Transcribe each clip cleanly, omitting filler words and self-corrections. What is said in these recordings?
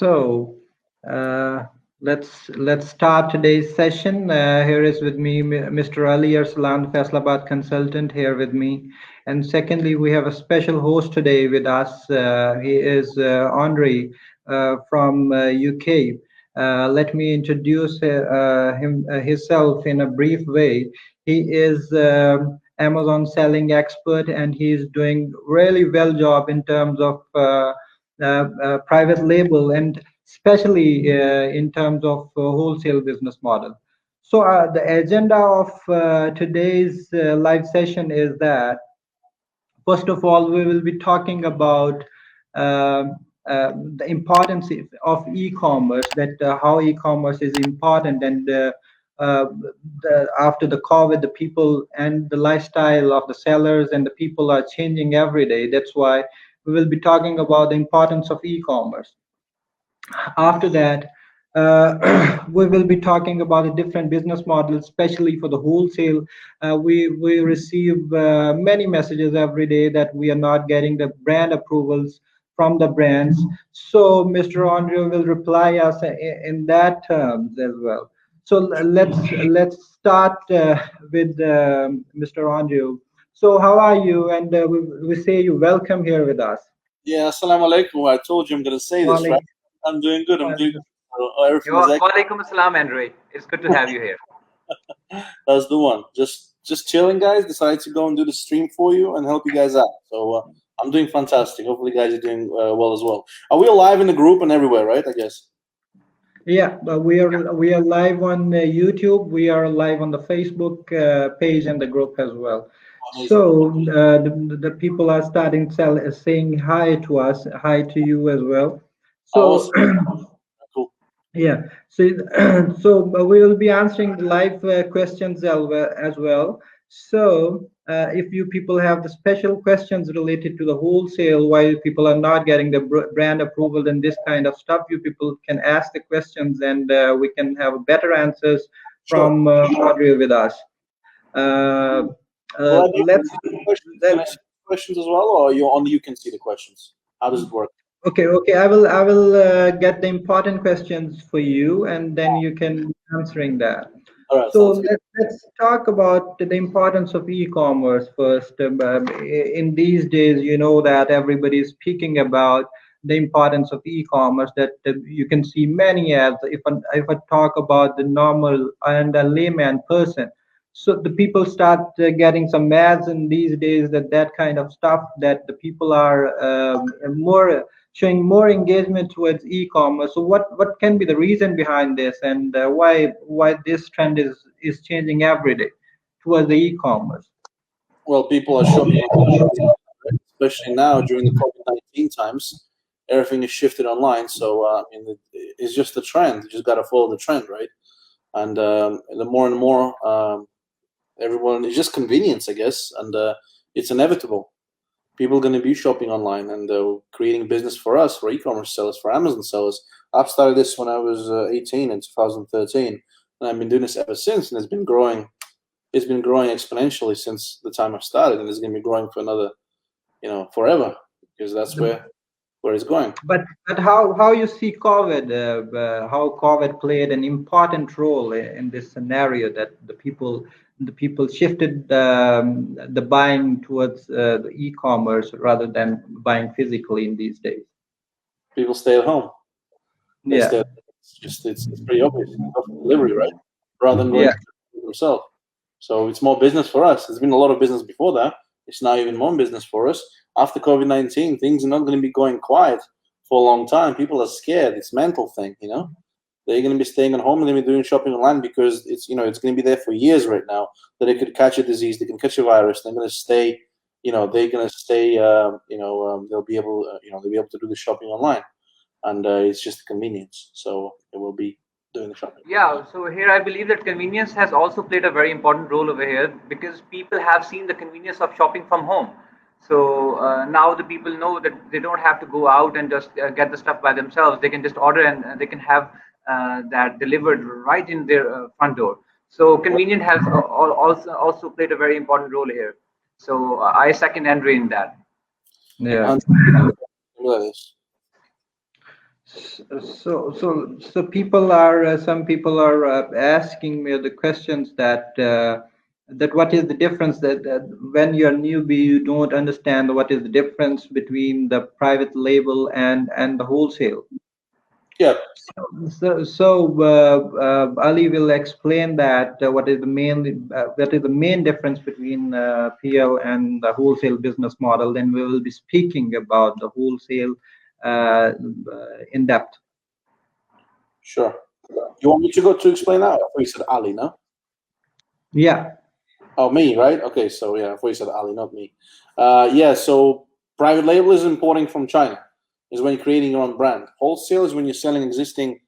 So uh, let's start today's session. Here is with me Mr. Ali Arsalan, Faisalabad consultant, here with me. And secondly, we have a special host today with us. He is Andre from UK. Let me introduce him himself in a brief way. He is Amazon selling expert, and he is doing really well job in terms of private label, and especially in terms of wholesale business model. So the agenda of today's live session is that, first of all, we will be talking about the importance of e-commerce, that how e-commerce is important, and uh, after the COVID, the people and the lifestyle of the sellers and the people are changing every day. That's why we will be talking about the importance of e-commerce. After that, we will be talking about the different business models, especially for the wholesale. We receive many messages every day that we are not getting the brand approvals from the brands. So Mr. Andre will reply us in that terms as well. So let's start with Mr. Andre. So how are you? And we say you welcome here with us. Yeah, assalamu alaikum. I told you I'm going to say this, right? I'm doing good. I'm doing good. Everything is excellent. Walaikum assalam, Andre. It's good to have you here. That's the one. Just chilling, guys. Decided to go and do the stream for you and help you guys out. So I'm doing fantastic. Hopefully, you guys are doing well as well. Are we alive in the group and everywhere, right? I guess. Yeah, but we are live on YouTube. We are live on the Facebook page and the group as well. Amazing. So the people are starting saying hi to us, hi to you as well. So Cool. yeah, so so we will be answering the live questions as well. So if you people have the special questions related to the wholesale, why people are not getting the brand approval and this kind of stuff, you people can ask the questions, and we can have better answers from Audrey with us. Let's questions as well, or you can see the questions. How does it work? Okay. I will get the important questions for you, and then you can be answering that. All right. So let's talk about the importance of e-commerce first. In these days, you know that everybody is speaking about the importance of e-commerce. That you can see many ads. If I talk about the normal and a layman person, so the people start getting some ads in these days, that kind of stuff, that the people are more showing more engagement towards e-commerce. So what can be the reason behind this, and why this trend is changing every day towards the e-commerce? Well, people are shopping, especially now during the COVID-19 times. Everything is shifted online, so I mean, it's just the trend. You just got to follow the trend, right? And the more and more, everyone, it's just convenience, I guess, and it's inevitable. People are going to be shopping online, and creating business for us, for e-commerce sellers, for Amazon sellers. I've started this when I was 18 in 2013, and I've been doing this ever since, and it's been growing. It's been growing exponentially since the time I started, and it's going to be growing for another, forever, because that's where it's going. But how you see COVID? How COVID played an important role in this scenario, that the people shifted the buying towards the e-commerce rather than buying physically in these days. People stay at home. Yeah, It's pretty obvious. Delivery, right? Rather than going to themselves. So it's more business for us. There's been a lot of business before that. It's now even more business for us. After COVID-19, things are not going to be going quiet for a long time. People are scared. It's a mental thing, They're going to be staying at home and they're going to be doing shopping online because it's going to be there for years right now, that they could catch a disease, they can catch a virus. They're going to stay, they'll be able, to do the shopping online, and it's just a convenience. So it will be doing the shopping. Yeah, so here I believe that convenience has also played a very important role over here, because people have seen the convenience of shopping from home. So now the people know that they don't have to go out and just get the stuff by themselves. They can just order, and they can have that delivered right in their front door. So convenience has also played a very important role here. So I second Andre in that. yeah. So people are some people are asking me the questions that what is the difference that when you're newbie you don't understand what is the difference between the private label and the wholesale. Yeah. Ali will explain that what is the main difference between PL and the wholesale business model. Then we will be speaking about the wholesale in depth. Sure. You want me to go to explain that? I thought you said Ali, no? Yeah. Oh, me, right? Okay, so yeah, I thought you said Ali, not me. Yeah, so private label is importing from China. Is when you're creating your own brand. Wholesale is when you're selling existing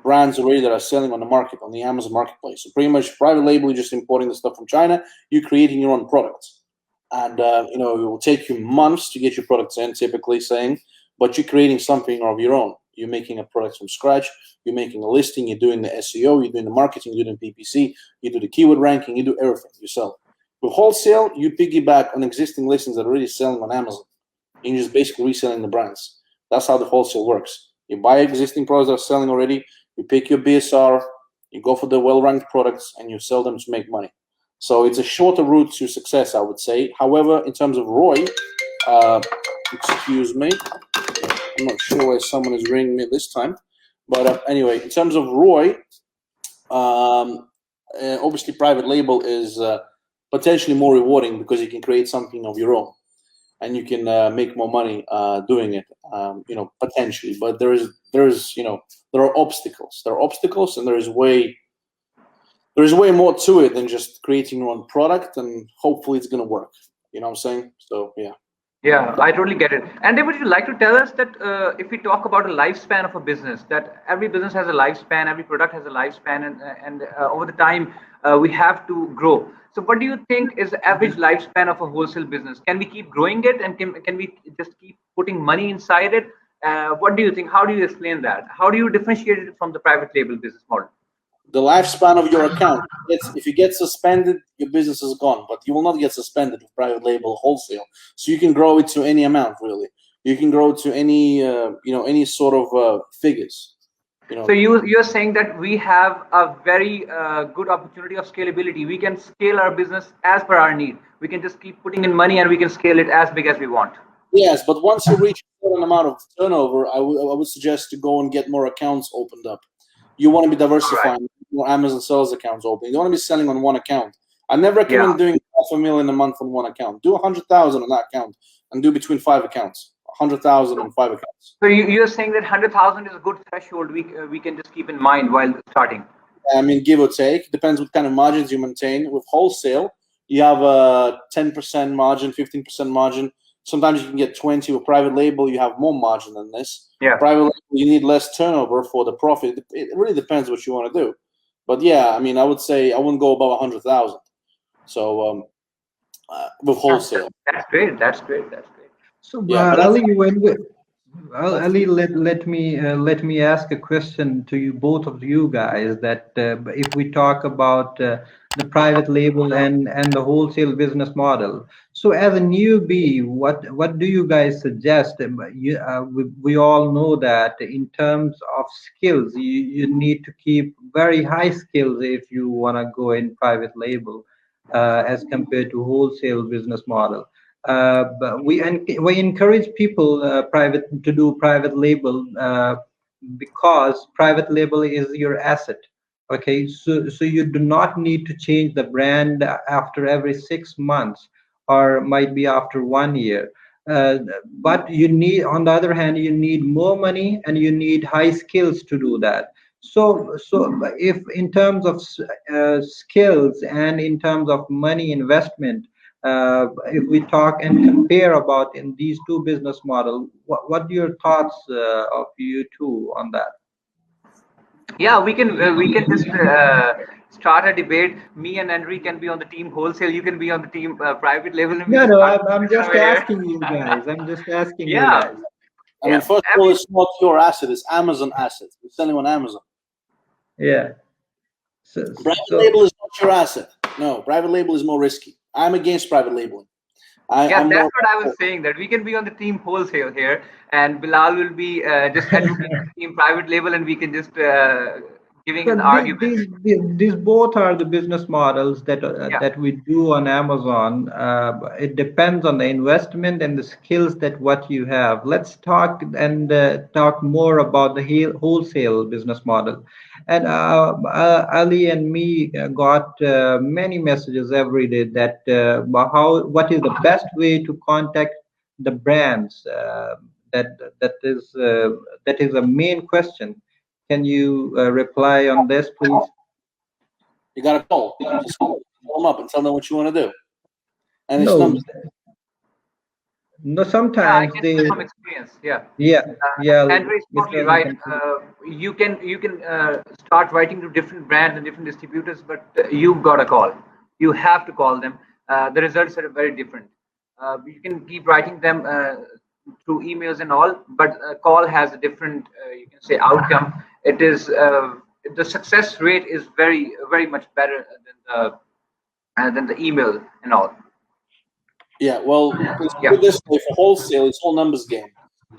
brands already that are selling on the market, on the Amazon marketplace. So pretty much private label, you're just importing the stuff from China. You're creating your own products. And, it will take you months to get your products in, typically saying, but you're creating something of your own. You're making a product from scratch. You're making a listing. You're doing the SEO. You're doing the marketing. You're doing PPC. You do the keyword ranking. You do everything yourself. With wholesale, you piggyback on existing listings that are already selling on Amazon. And you're just basically reselling the brands. That's how the wholesale works. You buy existing products that are selling already. You pick your BSR. You go for the well-ranked products, and you sell them to make money. So it's a shorter route to success, I would say. However, in terms of ROI, excuse me, I'm not sure why someone is ringing me this time. But anyway, in terms of ROI, obviously private label is potentially more rewarding because you can create something of your own. And you can make more money doing it, potentially. But there are obstacles. There are obstacles, and there is way more to it than just creating your own product, and hopefully it's going to work. You know what I'm saying? So yeah. Yeah, I totally get it. And then would you like to tell us that if we talk about a lifespan of a business, that every business has a lifespan, every product has a lifespan, and over the time we have to grow. So what do you think is the average lifespan of a wholesale business? Can we keep growing it, and can we just keep putting money inside it? What do you think? How do you explain that? How do you differentiate it from the private label business model? The lifespan of your account. If you get suspended, your business is gone. But you will not get suspended with private label wholesale. So you can grow it to any amount, really. You can grow to any sort of figures. So you're saying that we have a very good opportunity of scalability. We can scale our business as per our need. We can just keep putting in money, and we can scale it as big as we want. Yes, but once you reach a certain amount of turnover, I would suggest to go and get more accounts opened up. You want to be diversifying, more Amazon sales accounts open. You don't want to be selling on one account. I never recommend doing $500,000 a month on one account. Do 100,000 on that account, and do between 5 accounts. 100,000 on 5 accounts. So you're saying that 100,000 is a good threshold we can just keep in mind while starting. I mean, give or take, depends what kind of margins you maintain. With wholesale, you have a 10% margin, 15% margin. Sometimes you can get 20. With private label, you have more margin than this. Yeah. Private label, you need less turnover for the profit. It really depends what you want to do. But yeah, I mean, I would say I wouldn't go above 100,000. So with wholesale. That's great. That's great. So Ali, let me ask a question to you, both of you guys. That if we talk about the private label and the wholesale business model, so as a newbie, what do you guys suggest? We all know that in terms of skills, you need to keep very high skills if you want to go in private label as compared to wholesale business model. But we encourage people to do private label because private label is your asset. Okay, so you do not need to change the brand after every 6 months, or might be after 1 year. But you need, on the other hand, you need more money and you need high skills to do that. So if in terms of skills and in terms of money investment, if we talk and compare about in these two business model, what are your thoughts of you two on that? Yeah, we can just start a debate. Me and Henry can be on the team wholesale. You can be on the team private label. And No, I'm just asking you guys. I'm just asking you guys. I mean, first of all, it's not your asset; it's Amazon asset. You're selling on Amazon. Yeah. Private label is not your asset. No, private label is more risky. I'm against private labeling. Yeah, that's what I was saying, that we can be on the team wholesale here, and Bilal will be just advocating team private label, and we can just giving So an argument. these both are the business models Yeah. that we do on Amazon. It depends on the investment and the skills that what you have. Let's talk and talk more about the wholesale business model. And Ali and me got many messages every day that what is the best way to contact the brands. That is a main question. Can you reply on this, please? You got to call. Just call them up and tell them what you want to do. And it's No, numbers. no. Yeah, I Sometimes can they, say from experience. Yeah. yeah, yeah. Andrew is Mr. totally Ali right. can. You can start writing to different brands and different distributors, but you've got a call. You have to call them. The results are very different. You can keep writing them through emails and all, but a call has a different, you can say, outcome. It is the success rate is very much better than the email and all. Yeah, well, let's Yeah. put it this way: for wholesale, it's all numbers game.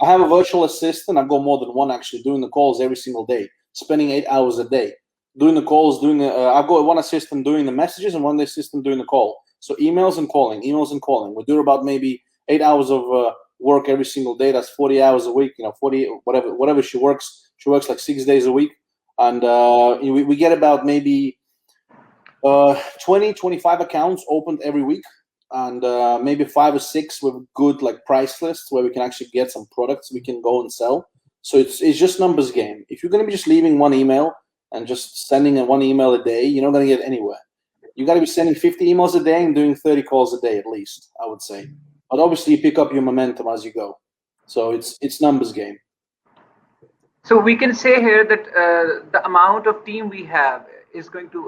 I have a virtual assistant. I've got more than one actually doing the calls every single day, spending 8 hours a day doing the calls. I've got one assistant doing the messages and one assistant doing the call. So emails and calling, emails and calling. We do about maybe 8 hours of work every single day. That's 40 hours a week. 40 whatever she works. She works like 6 days a week, and we get about maybe 20, 25 accounts opened every week, and maybe 5 or 6 with good like price lists where we can actually get some products we can go and sell. So it's just numbers game. If you're going to be just leaving one email and just sending one email a day, you're not going to get anywhere. You got to be sending 50 emails a day and doing 30 calls a day at least, I would say. But obviously you pick up your momentum as you go. So it's numbers game. So we can say here that the amount of team we have is going to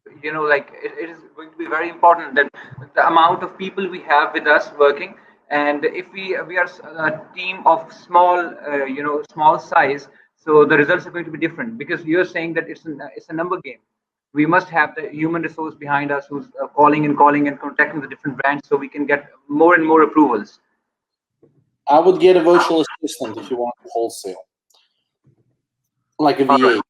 it is going to be very important, that the amount of people we have with us working, and if we are a team of small size, so the results are going to be different, because you're saying that it's a number game. We must have the human resource behind us who's calling and contacting the different brands, so we can get more and more approvals. I would get a virtual assistant if you want to wholesale, like a VA. Right.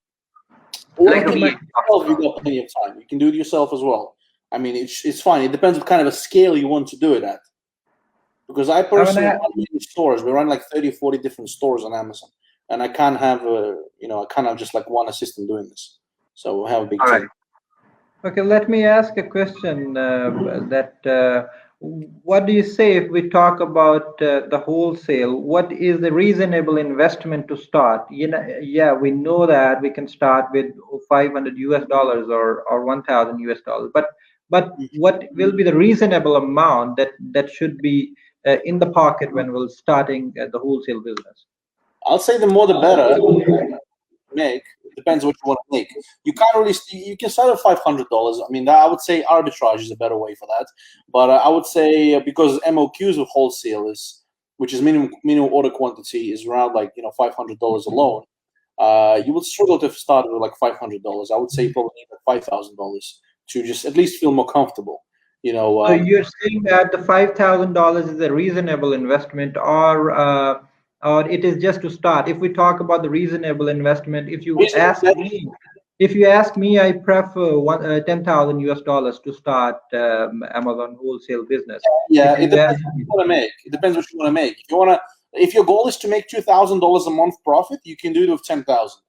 Or Like you can a do it yourself. You've got plenty of time. You can do it yourself as well. I mean, it's fine. It depends what kind of a scale you want to do it at. Because I personally run many stores. We run like 30, 40 different stores on Amazon, and I can't have I can't have just like one assistant doing this. So we'll have a big All team. right. Okay, let me ask a question. What do you say if we talk about the wholesale? What is the reasonable investment to start? Yeah, we know that we can start with 500 US dollars or 1,000 US dollars, but what will be the reasonable amount that should be in the pocket when we're starting the wholesale business? I'll say the more the better. Make it depends what you want to make. You can't really you can start at $500. I mean, I would say arbitrage is a better way for that. But I would say because MOQs of wholesale which is minimum order quantity, is around like $500 alone. You would struggle to start with like $500. I would say probably need like $5,000 to just at least feel more comfortable. So you're saying that the $5,000 is a reasonable investment, or it is just to start. If we talk about the reasonable investment, if you ask me, I prefer $10,000 US dollars to start Amazon wholesale business. Yeah, it depends what you want to make. It depends what you want to make. If your goal is to make $2,000 a month profit, you can do it with 10,000.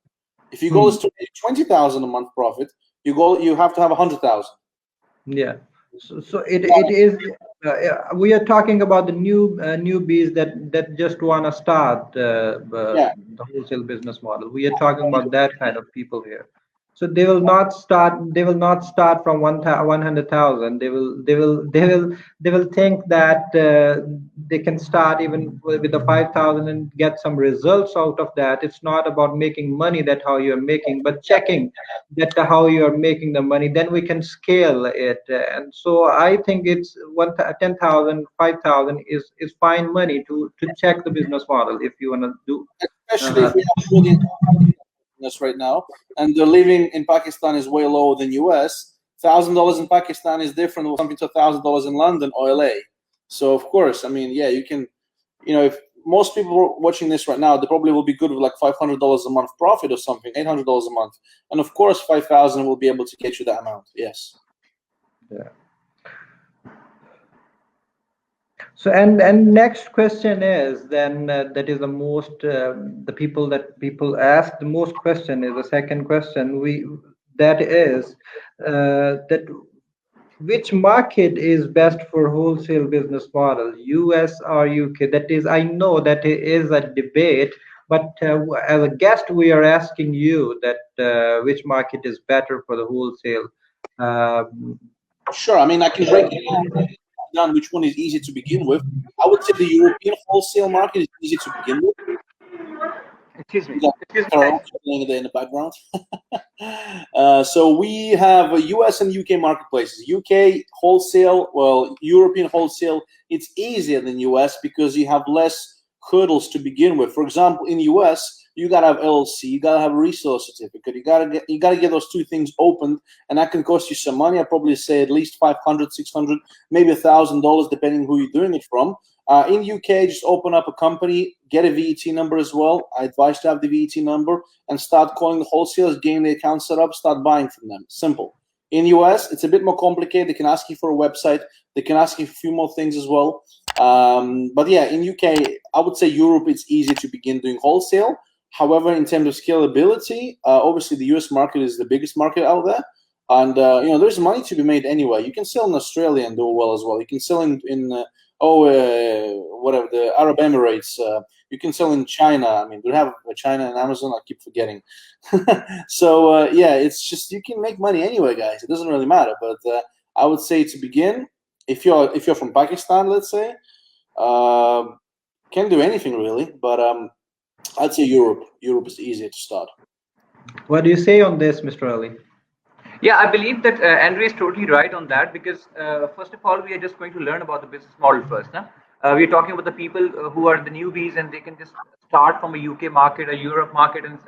If your goal is to make 20,000 a month profit, you have to have 100,000. Yeah. So it is. We are talking about the newbies that just want to start the wholesale business model. We are talking about that kind of people here. So they will not start. They will not start from 100,000. They will think that they can start even with the 5,000 and get some results out of that. It's not about making money, that how you're making, but checking that how you're making the money. Then we can scale it. And so I think it's 10,000, 5,000 is fine money to check the business model if you want to do. Especially if we have us right now, and the living in Pakistan is way lower than US. $1,000 in Pakistan is different from something to $1,000 in London or LA. So of course, I mean, yeah, you can, if most people watching this right now, they probably will be good with like $500 a month profit or something, $800 a month, and of course, 5,000 will be able to get you that amount. Yes. Yeah. So and next question is then that is the most the people ask the most question is the second question that is that which market is best for wholesale business model, US or UK? That is, I know that it is a debate, but as a guest, we are asking you that which market is better for the wholesale. Sure. I mean, I can break it down which one is easy to begin with. I would say the European wholesale market is easy to begin with. Excuse me. Playing in the background. So we have a US and UK marketplaces. UK wholesale, well, European wholesale, it's easier than US because you have less hurdles to begin with. For example, in US, you gotta have LLC, you gotta have a reseller certificate, you gotta get those two things opened, and that can cost you some money. I probably say at least $500, $600, maybe $1,000, depending who you're doing it from. In UK, just open up a company, get a VAT number as well. I advise to have the VAT number and start calling the wholesalers, getting the account set up, start buying from them. Simple. In US, it's a bit more complicated. They can ask you for a website. They can ask you a few more things as well. But yeah, in UK, I would say Europe, it's easy to begin doing wholesale. However, in terms of scalability, obviously the US market is the biggest market out there. And, there's money to be made anyway. You can sell in Australia and do well as well. You can sell in whatever, the Arab Emirates. You can sell in China. I mean, we have China and Amazon. I keep forgetting. So yeah, it's just you can make money anyway, guys. It doesn't really matter. But I would say to begin, if you're from Pakistan, let's say, can do anything really. But I'd say Europe. Europe is easier to start. What do you say on this, Mr. Ali? Yeah, I believe that Andre is totally right on that because first of all, we are just going to learn about the business model first. We're talking about the people who are the newbies and they can just start from a UK market, a Europe market, and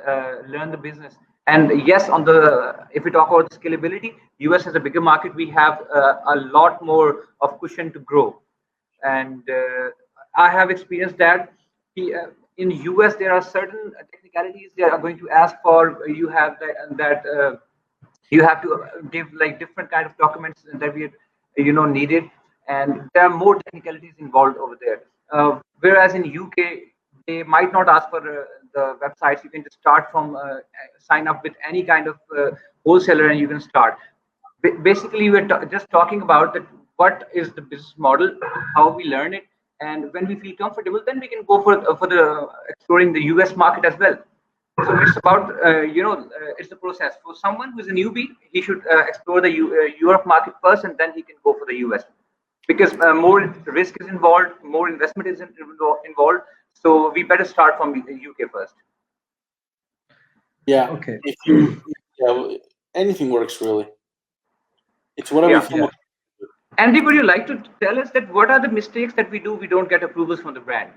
learn the business. And yes, if we talk about scalability, US is a bigger market. We have a lot more of cushion to grow. And I have experienced that in US there are certain technicalities they are going to ask for. You have that. You have to give like different kind of documents that we needed, and there are more technicalities involved over there. Whereas in UK, they might not ask for the websites. You can just start from sign up with any kind of wholesaler, and you can start. Basically, we're just talking about that. What is the business model? How we learn it, and when we feel comfortable, then we can go for the exploring the US market as well. So it's about it's the process. For someone who's a newbie, he should explore the Europe market first, and then he can go for the US, because more risk is involved, more investment is involved. So we better start from the UK first. Yeah. Okay. Anything works really. It's whatever you feel. Andy, would you like to tell us that what are the mistakes that we do? We don't get approvals from the brand.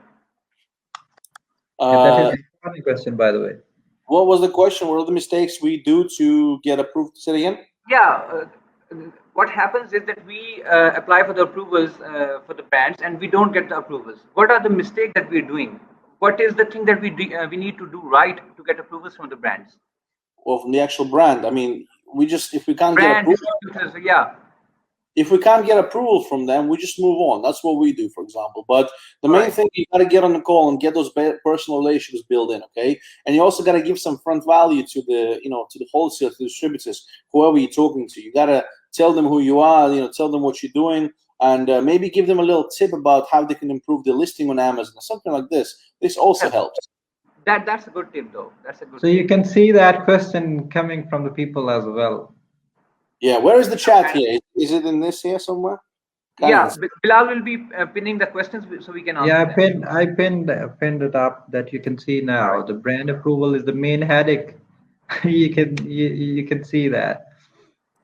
That is a funny question, by the way. What was the question? What are the mistakes we do to get approved? Say it again. Yeah. What happens is that we apply for the approvals for the brands and we don't get the approvals. What are the mistakes that we're doing? What is the thing that we need to do right to get approvals from the brands? Well, from the actual brand. I mean, if we can't get approval, if we can't get approval from them, we just move on. That's what we do, for example. But the main thing, you got to get on the call and get those personal relationships built in, okay? And you also got to give some front value to the, to the wholesale, to the distributors, whoever you're talking to. You got to tell them who you are, tell them what you're doing, and maybe give them a little tip about how they can improve their listing on Amazon, something like this. This also helps. That's a good tip, though. That's a good. So you can see that question coming from the people as well. Yeah, where is the chat here? Is it in this here somewhere? Yeah, Bilal will be pinning the questions so we can answer. Yeah, I pinned it up that you can see now. The brand approval is the main headache. you can see that.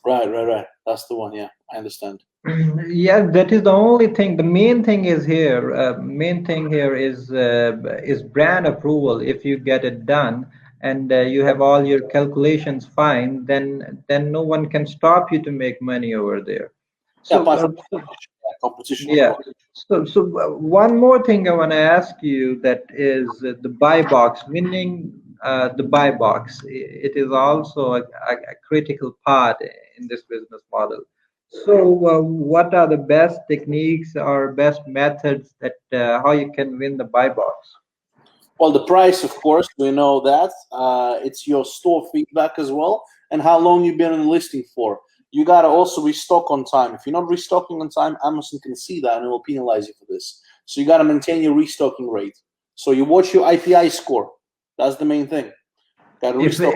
Right. That's the one. Yeah, I understand. Yeah, that is the only thing. The main thing is here. Main thing here is brand approval. If you get it done, and you have all your calculations fine, then no one can stop you to make money over there. Yeah, So apart from competition, of yeah. course. So one more thing I want to ask you, that is the buy box, meaning the buy box. It is also a critical part in this business model. So what are the best techniques or best methods that how you can win the buy box? Well, the price, of course, we know that. It's your store feedback as well, and how long you've been on the listing for. You gotta also restock on time. If you're not restocking on time, Amazon can see that and it will penalize you for this. So you gotta maintain your restocking rate. So you watch your IPI score. That's the main thing. Gotta If restock.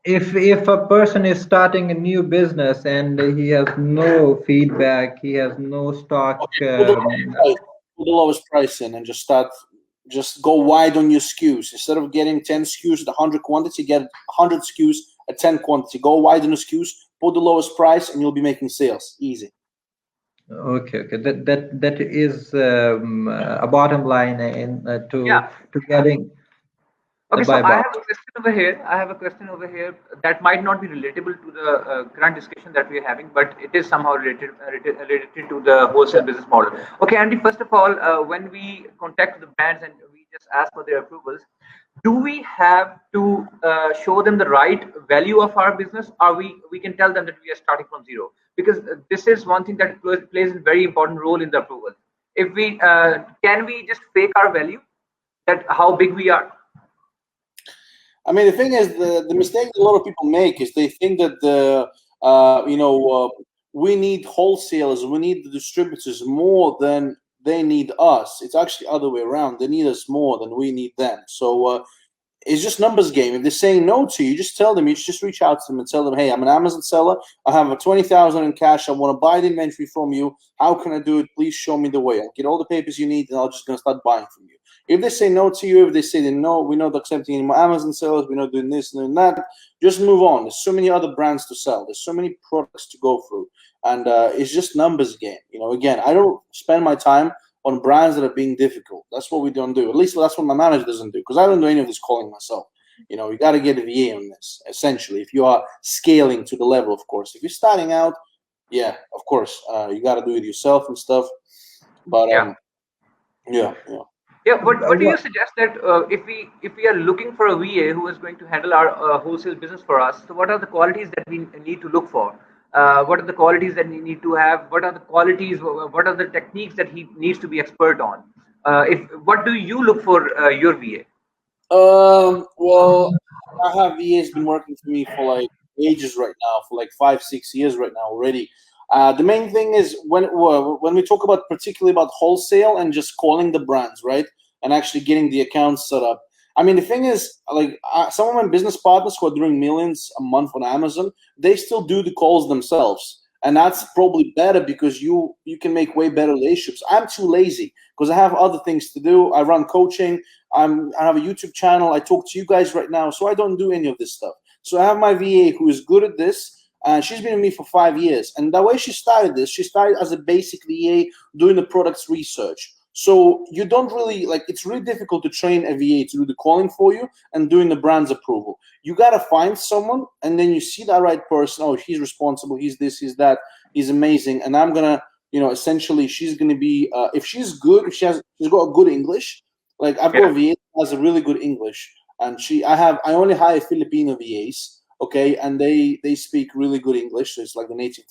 if if a person is starting a new business and he has no feedback, he has no stock. Okay, put the lowest price in and just start. Just go wide on your SKUs. Instead of getting 10 SKUs at 100 quantity, get 100 SKUs at 10 quantity. Go wide on the SKUs, put the lowest price, and you'll be making sales. Easy. Okay, okay. That is a bottom line in Yeah. to getting the Okay, so buy I box. have a question over here. I have a question over here that might not be relatable to the current discussion that we are having, but it is somehow related to the wholesale business model. Okay, Andy, first of all, when we contact the brands and we just ask for their approvals, do we have to show them the right value of our business, or we can tell them that we are starting from zero? Because this is one thing that plays a very important role in the approval. If we can we just fake our value, that how big we are? I mean, the thing is, the mistake a lot of people make is they think that we need wholesalers, we need the distributors more than they need us. It's actually other way around. They need us more than we need them. So it's just numbers game. If they're saying no to you, just tell them. You just reach out to them and tell them, "Hey, I'm an Amazon seller. I have a 20,000 in cash. I want to buy the inventory from you. How can I do it? Please show me the way. I'll get all the papers you need, and I'm just gonna start buying from you." If they say no to you, if they say they no, we're not accepting any more Amazon sellers. We're not doing this and doing that. Just move on. There's so many other brands to sell. There's so many products to go through, and it's just numbers game. Again, I don't spend my time on brands that are being difficult. That's what we don't do. At least that's what my manager doesn't do, because I don't do any of this calling myself. You got to get a VA on this, essentially, if you are scaling to the level, of course. If you're starting out, yeah, of course, you got to do it yourself and stuff. But Yeah. yeah. Yeah, what do you suggest that if we are looking for a VA who is going to handle our wholesale business for us, so what are the qualities that we need to look for? What are the qualities that we need to have? What are the qualities? What are the techniques that he needs to be expert on? If what do you look for your VA? Well, I have VA's been working for me for like ages right now, for like 5-6 years right now already. The main thing is when we talk about particularly about wholesale and just calling the brands, right, and actually getting the accounts set up. I mean, the thing is, like some of my business partners who are doing millions a month on Amazon, they still do the calls themselves, and that's probably better because you can make way better relationships. I'm too lazy because I have other things to do. I run coaching. I have a YouTube channel. I talk to you guys right now, so I don't do any of this stuff. So I have my VA who is good at this. And she's been with me for 5 years. And the way she started this, she started as a basic VA doing the product's research. So you don't really, it's really difficult to train a VA to do the calling for you and doing the brand's approval. You got to find someone, and then you see that right person. Oh, he's responsible. He's this, he's that. He's amazing. And I'm going to, essentially, she's going to be, if she's good, if she's got a good English, like I've got a VA that has a really good English. And I only hire Filipino VAs. Okay, and they speak really good English, so it's like the native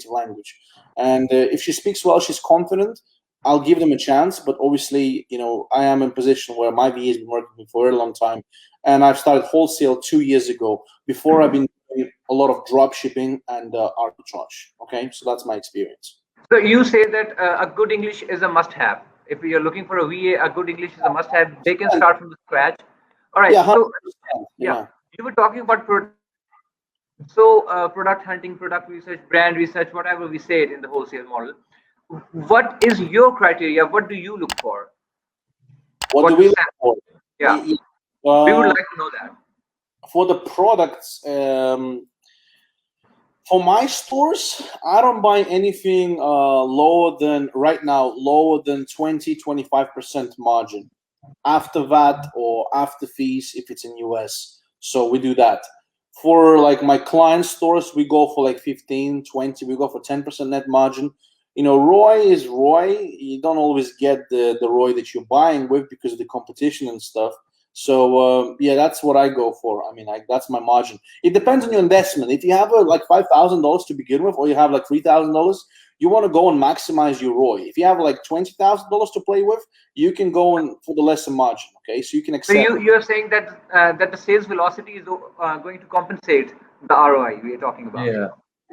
language. And if she speaks well, she's confident. I'll give them a chance, but obviously, I am in a position where my VA has been working with me for a very long time, and I've started wholesale 2 years ago. Before, I've been doing a lot of drop shipping and arbitrage. Okay, so that's my experience. So you say that a good English is a must-have. If you're looking for a VA, a good English is a must-have. They can start from the scratch. All right. Yeah, So 100%. yeah, you were talking about so product hunting, product research, brand research, whatever we said in the wholesale model. What is your criteria? What do you look for? What do To we look sell? for? Yeah, we would like to know that. For the products, for my stores, I don't buy anything lower than 20-25% margin. After that or after fees, if it's in US. So we do that. For like my client stores, we go for like 15, 20, we go for 10% net margin. You know, ROI is ROI. You don't always get the ROI that you're buying with because of the competition and stuff. So yeah, that's what I go for. I mean, that's my margin. It depends on your investment. If you have like $5,000 to begin with, or you have like $3,000, you want to go and maximize your ROI. If you have like $20,000 to play with, you can go in for the lesser margin. Okay, so you can So accept. you're saying that that the sales velocity is going to compensate the ROI we are talking about. Yeah.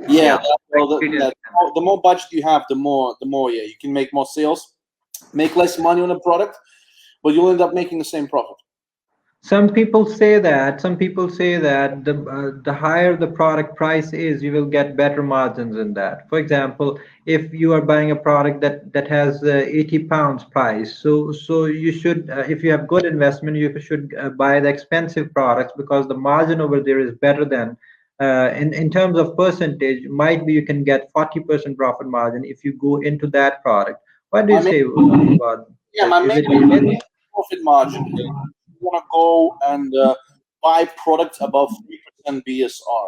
Yeah, well, Completely the more budget you have, the more yeah, you can make more sales, make less money on a product, but you'll end up making the same profit. Some people say that the higher the product price is, you will get better margins in that. For example, if you are buying a product that has 80 pounds price, so you should, if you have good investment, you should buy the expensive products, because the margin over there is better than, in terms of percentage, might be you can get 40% profit margin if you go into that product. What do you say about Yeah, that? my Is main it a myth? profit margin. You want to go and buy products above 3% BSR.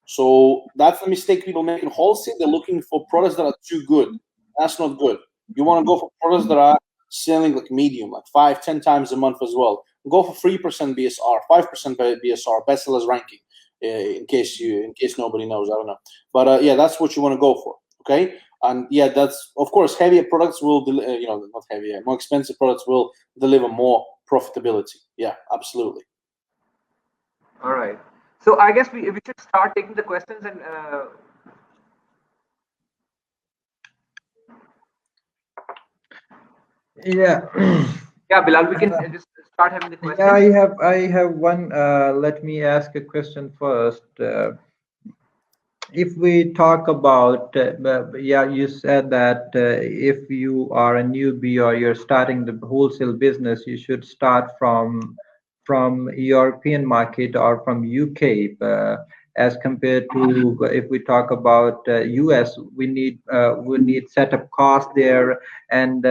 So that's the mistake people make in wholesale. They're looking for products that are too good. That's not good. You want to go for products that are selling like medium, like 5-10 times a month as well. Go for 3% BSR, 5% BSR, best sellers ranking. In case nobody knows, I don't know. But yeah, that's what you want to go for. Okay. And yeah, that's, of course, heavier products will, not heavier, more expensive products will deliver more profitability. Yeah, absolutely. All right. So I guess we should start taking the questions and. Yeah. Yeah, Bilal, we can just start having the questions. Yeah, I have one. Let me ask a question first. If we talk about, yeah, you said that if you are a newbie or you're starting the wholesale business, you should start from European market or from UK, as compared to, if we talk about US, we need setup cost there, and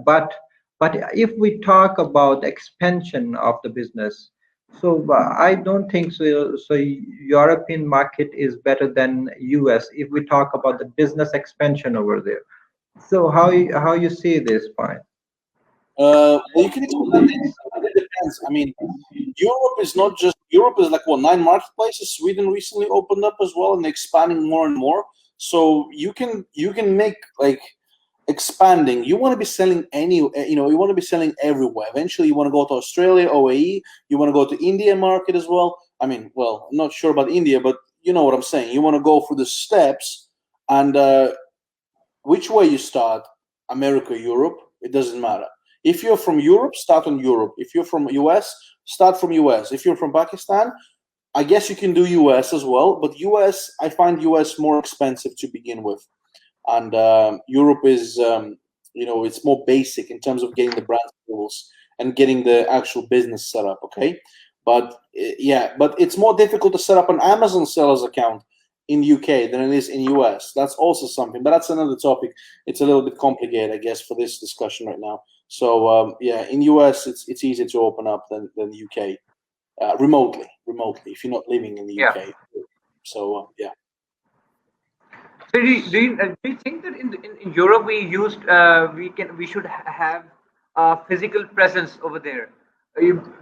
but if we talk about expansion of the business, so I don't think so. So European market is better than US if we talk about the business expansion over there. So how you see this point? Well, you can expand it. It depends. I mean, Europe is not just Europe is like what, 9 marketplaces. Sweden recently opened up as well, and expanding more and more. So you can make like expanding. You want to be selling you want to be selling everywhere. Eventually, you want to go to Australia, OAE. You want to go to India market as well. I mean, well, I'm not sure about India, but you know what I'm saying. You want to go through the steps, and which way you start, America, Europe, it doesn't matter. If you're from Europe, start on Europe. If you're from US, start from US. If you're from Pakistan, I guess you can do US as well. But US, I find US more expensive to begin with. And Europe is, it's more basic in terms of getting the brand tools and getting the actual business set up, okay? But yeah, but it's more difficult to set up an Amazon seller's account in UK than it is in US. That's also something, but that's another topic. It's a little bit complicated, I guess, for this discussion right now. So yeah, in US, it's easier to open up than UK, remotely, if you're not living in the UK. Yeah. So yeah. So do you think that in Europe we should have a physical presence over there?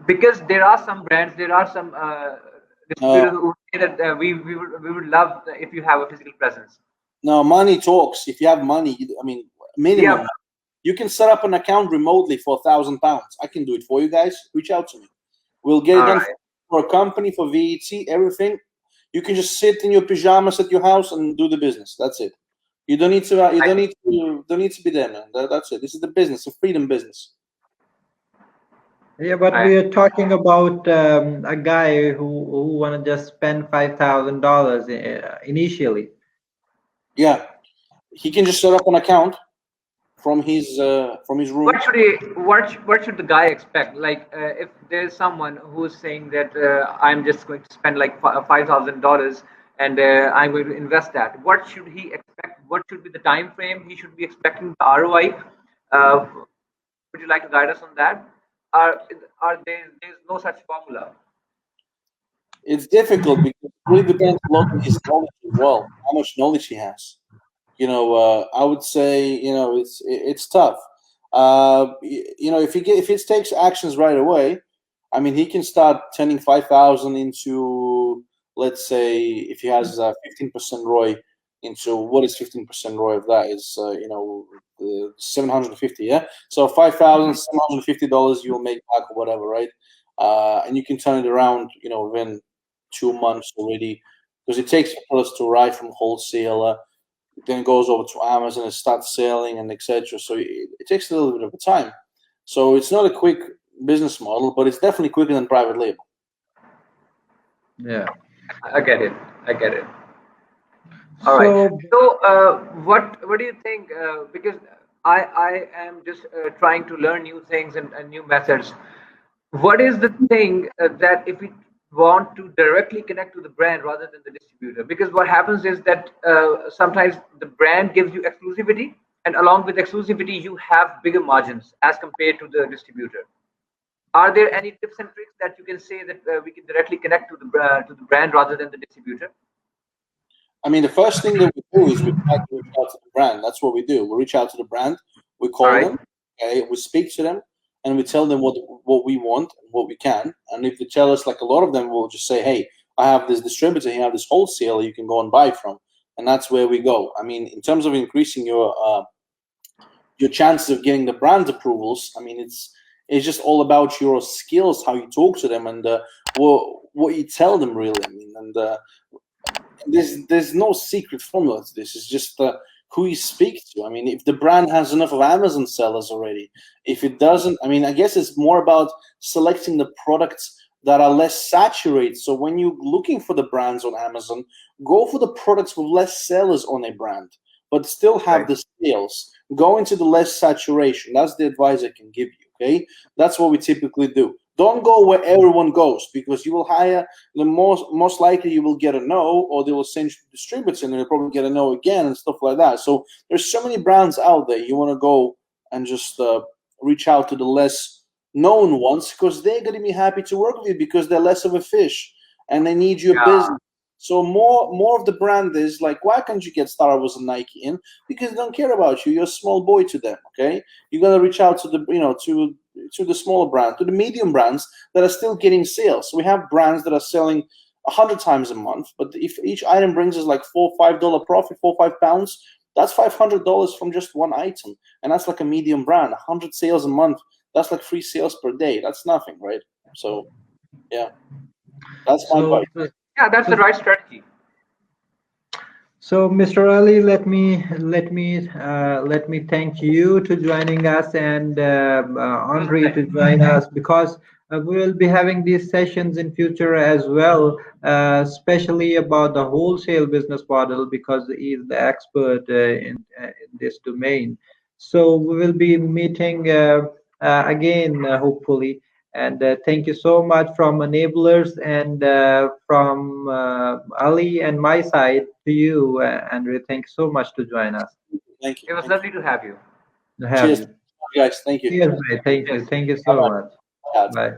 Because there are some brands, there are some distributors who say that we would love if you have a physical presence. No, money talks. If you have money, I mean, minimum. Yeah. You can set up an account remotely for £1,000. I can do it for you guys. Reach out to me. We'll get it done for a company, for VAT, everything. You can just sit in your pajamas at your house and do the business. That's it. You don't need to. Don't need to be there, man. That's it. This is the business, a freedom business. Yeah, but we are talking about a guy who want to just spend $5,000 initially. Yeah, he can just set up an account from his room. What should the guy expect? Like, if there's someone who's saying that I'm just going to spend like $5,000 and I'm going to invest that, what should he expect? What should be the time frame he should be expecting the ROI? Would you like to guide us on that? There's no such formula? it's difficult because it really depends a lot on his knowledge as well, how much knowledge he has. I would say, it's tough. If he takes actions right away, I mean, he can start turning 5,000 into, let's say, if he has 15% ROI into, what is 15% ROI of that is, 750, yeah. So $5,750 you'll make back or whatever, right? And you can turn it around, within 2 months already, because it takes for us to arrive from wholesaler, then goes over to Amazon and starts selling and etc. So it takes a little bit of a time. So it's not a quick business model, but it's definitely quicker than private label. Yeah, I get it. All right. So what do you think? Because I am just trying to learn new things and new methods. What is the thing that if we want to directly connect to the brand rather than the distributor? Because what happens is that sometimes the brand gives you exclusivity, and along with exclusivity, you have bigger margins as compared to the distributor. Are there any tips and tricks that you can say that we can directly connect to the brand rather than the distributor? I mean, the first thing that we do is we try to reach out to the brand. That's what we do. We reach out to the brand, we call them, okay, we speak to them, and we tell them what we want and what we can. And if they tell us, like a lot of them will just say, hey, I have this distributor, you have this wholesaler you can go and buy from. And that's where we go. I mean, in terms of increasing your chances of getting the brand approvals, I mean, it's just all about your skills, how you talk to them, and what you tell them, really. I mean, and there's no secret formula to this. It's just who you speak to. I mean, if the brand has enough of Amazon sellers already, if it doesn't, I mean, I guess it's more about selecting the products that are less saturated. So when you're looking for the brands on Amazon, go for the products with less sellers on a brand, but still have the sales. Go into the less saturation. That's the advice I can give you, okay? That's what we typically do. Don't go where everyone goes, because you will hire the most likely you will get a no, or they will send you to distributors and you'll probably get a no again and stuff like that. So there's so many brands out there. You want to go and just reach out to the less known ones, because they're going to be happy to work with you because they're less of a fish and they need your business. So more of the brand is like, why can't you get Star Wars and Nike in? Because they don't care about you. You're a small boy to them, okay? You got to reach out to the to the smaller brand, to the medium brands that are still getting sales. So we have brands that are selling 100 times a month, but if each item brings us like $4 or $5 profit, £4 or £5, that's $500 from just one item, and that's like a medium brand. 100 sales a month, that's like 3 sales per day. That's nothing, right? So yeah, that's my advice. Yeah, that's the right strategy. So, Mr. Ali, let me thank you to joining us, and Andre to join us, because we will be having these sessions in future as well, especially about the wholesale business model, because he is the expert in this domain. So we will be meeting again, hopefully. And thank you so much from Enablers, and from Ali and my side to you, Andre. Thank you so much to join us. Thank you. It was lovely to have you. Cheers, guys. Thank you. Cheers, mate. Thank you. Thank you so much. Bye.